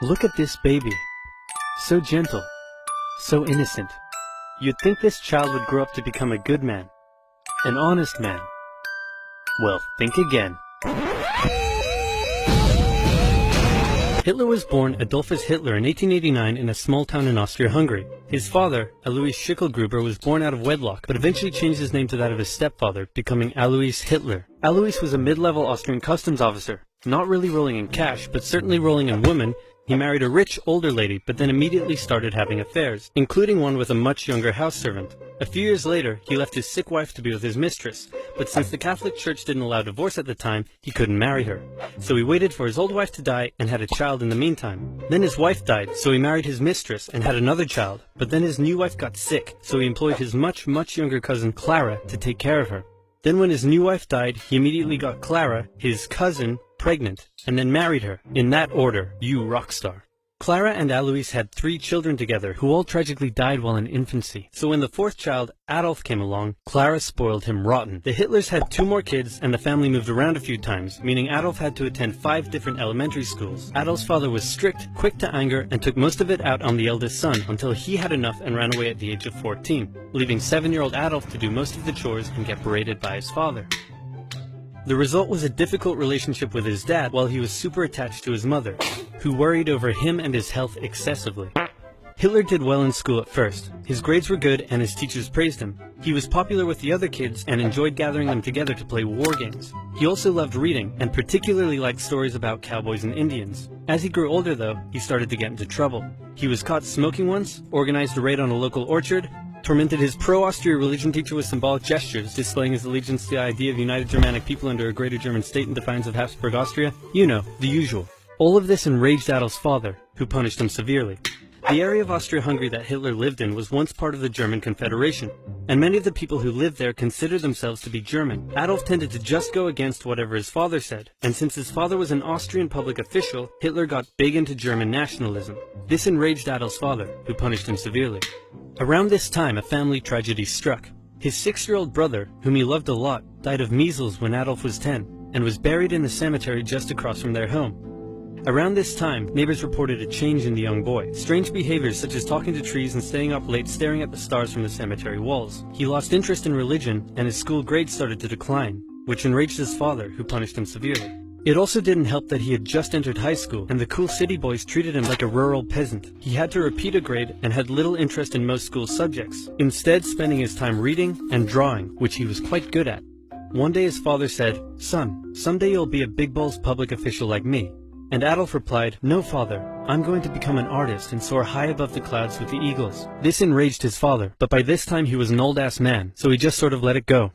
Look at this baby. So gentle, so innocent. You'd think this child would grow up to become a good man, an honest man. Well, think again. Hitler was born Adolf Hitler in 1889 in a small town in Austria-Hungary. His father, Alois Schicklgruber, was born out of wedlock, but eventually changed his name to that of his stepfather, becoming Alois Hitler. Alois was a mid-level Austrian customs officer, not really rolling in cash, but certainly rolling in women. He married a rich, older lady, but then immediately started having affairs, including one with a much younger house servant. A few years later, he left his sick wife to be with his mistress, but since the Catholic Church didn't allow divorce at the time, he couldn't marry her. So he waited for his old wife to die and had a child in the meantime. Then his wife died, so he married his mistress and had another child, but then his new wife got sick, so he employed his much younger cousin Clara to take care of her. Then when his new wife died, he immediately got Clara, his cousin, pregnant, and then married her. In that order, you rock star. Clara and Alois had 3 children together, who all tragically died while in infancy. So when the 4th child, Adolf, came along, Clara spoiled him rotten. The Hitlers had 2 more kids, and the family moved around a few times, meaning Adolf had to attend 5 different elementary schools. Adolf's father was strict, quick to anger, and took most of it out on the eldest son, until he had enough and ran away at the age of 14, leaving 7-year-old Adolf to do most of the chores and get berated by his father. The result was a difficult relationship with his dad, while he was super attached to his mother, who worried over him and his health excessively. Hitler did well in school at first. His grades were good and his teachers praised him. He was popular with the other kids and enjoyed gathering them together to play war games. He also loved reading, and particularly liked stories about cowboys and Indians. As he grew older though, he started to get into trouble. He was caught smoking once, organized a raid on a local orchard, tormented his pro-Austria religion teacher with symbolic gestures, displaying his allegiance to the idea of united Germanic people under a greater German state in defiance of Habsburg Austria. You know, the usual. All of this enraged Adolf's father, who punished him severely. The area of Austria-Hungary that Hitler lived in was once part of the German Confederation, and many of the people who lived there considered themselves to be German. Adolf tended to just go against whatever his father said, and since his father was an Austrian public official, Hitler got big into German nationalism. This enraged Adolf's father, who punished him severely. Around this time, a family tragedy struck. His 6-year-old brother, whom he loved a lot, died of measles when Adolf was 10, and was buried in the cemetery just across from their home. Around this time, neighbors reported a change in the young boy. Strange behaviors such as talking to trees and staying up late staring at the stars from the cemetery walls. He lost interest in religion, and his school grades started to decline, which enraged his father, who punished him severely. It also didn't help that he had just entered high school, and the cool city boys treated him like a rural peasant. He had to repeat a grade and had little interest in most school subjects, instead spending his time reading and drawing, which he was quite good at. One day his father said, "Son, someday you'll be a big balls public official like me." And Adolf replied, "No, father, I'm going to become an artist and soar high above the clouds with the eagles." This enraged his father, but by this time he was an old-ass man, so he just sort of let it go,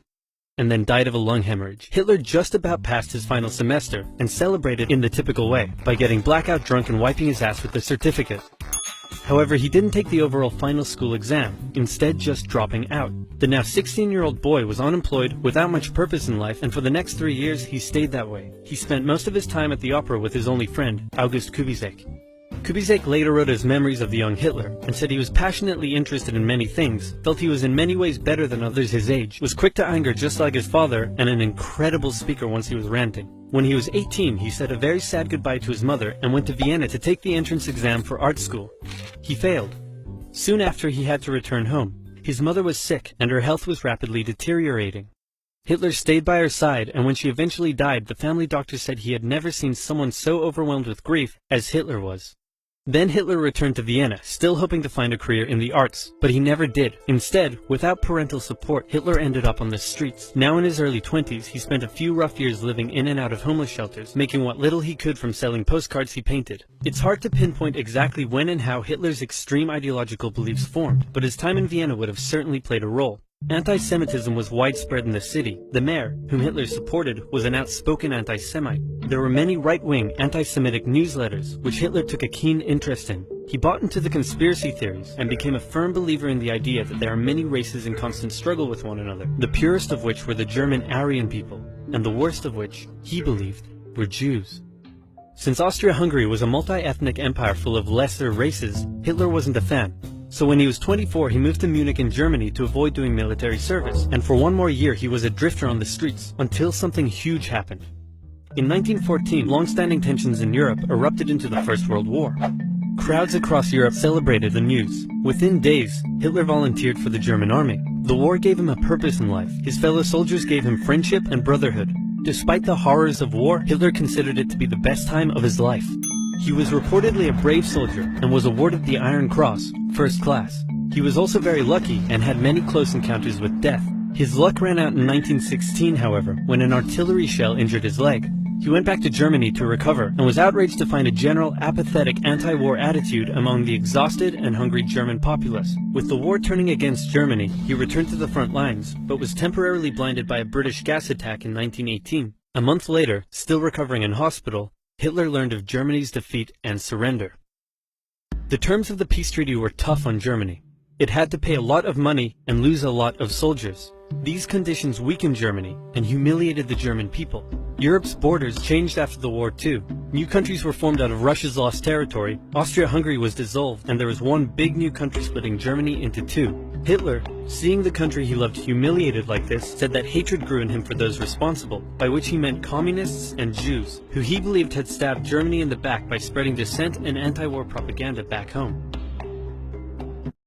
and then died of a lung hemorrhage. Hitler just about passed his final semester, and celebrated in the typical way, by getting blackout drunk and wiping his ass with the certificate. However, he didn't take the overall final school exam, instead just dropping out. The now 16-year-old boy was unemployed, without much purpose in life, and for the next 3 years he stayed that way. He spent most of his time at the opera with his only friend, August Kubizek. Kubizek later wrote his memories of the young Hitler, and said he was passionately interested in many things, felt he was in many ways better than others his age, was quick to anger just like his father, and an incredible speaker once he was ranting. When he was 18, he said a very sad goodbye to his mother and went to Vienna to take the entrance exam for art school. He failed. Soon after, he had to return home. His mother was sick, and her health was rapidly deteriorating. Hitler stayed by her side, and when she eventually died, the family doctor said he had never seen someone so overwhelmed with grief as Hitler was. Then Hitler returned to Vienna, still hoping to find a career in the arts, but he never did. Instead, without parental support, Hitler ended up on the streets. Now in his early 20s, he spent a few rough years living in and out of homeless shelters, making what little he could from selling postcards he painted. It's hard to pinpoint exactly when and how Hitler's extreme ideological beliefs formed, but his time in Vienna would have certainly played a role. Anti-Semitism was widespread in the city. The mayor, whom Hitler supported, was an outspoken anti-Semite. There were many right-wing, anti-Semitic newsletters, which Hitler took a keen interest in. He bought into the conspiracy theories, and became a firm believer in the idea that there are many races in constant struggle with one another, the purest of which were the German Aryan people, and the worst of which, he believed, were Jews. Since Austria-Hungary was a multi-ethnic empire full of lesser races, Hitler wasn't a fan. So when he was 24, he moved to Munich in Germany to avoid doing military service, and for 1 more year he was a drifter on the streets, until something huge happened. In 1914, long-standing tensions in Europe erupted into the First World War. Crowds across Europe celebrated the news. Within days, Hitler volunteered for the German army. The war gave him a purpose in life. His fellow soldiers gave him friendship and brotherhood. Despite the horrors of war, Hitler considered it to be the best time of his life. He was reportedly a brave soldier and was awarded the Iron Cross, first class. He was also very lucky and had many close encounters with death. His luck ran out in 1916, however, when an artillery shell injured his leg. He went back to Germany to recover and was outraged to find a general apathetic anti-war attitude among the exhausted and hungry German populace. With the war turning against Germany, he returned to the front lines, but was temporarily blinded by a British gas attack in 1918. A month later, still recovering in hospital, Hitler learned of Germany's defeat and surrender. The terms of the peace treaty were tough on Germany. It had to pay a lot of money and lose a lot of soldiers. These conditions weakened Germany and humiliated the German people. Europe's borders changed after the war too. New countries were formed out of Russia's lost territory, Austria-Hungary was dissolved, and there was one big new country splitting Germany into two. Hitler, seeing the country he loved humiliated like this, said that hatred grew in him for those responsible, by which he meant communists and Jews, who he believed had stabbed Germany in the back by spreading dissent and anti-war propaganda back home.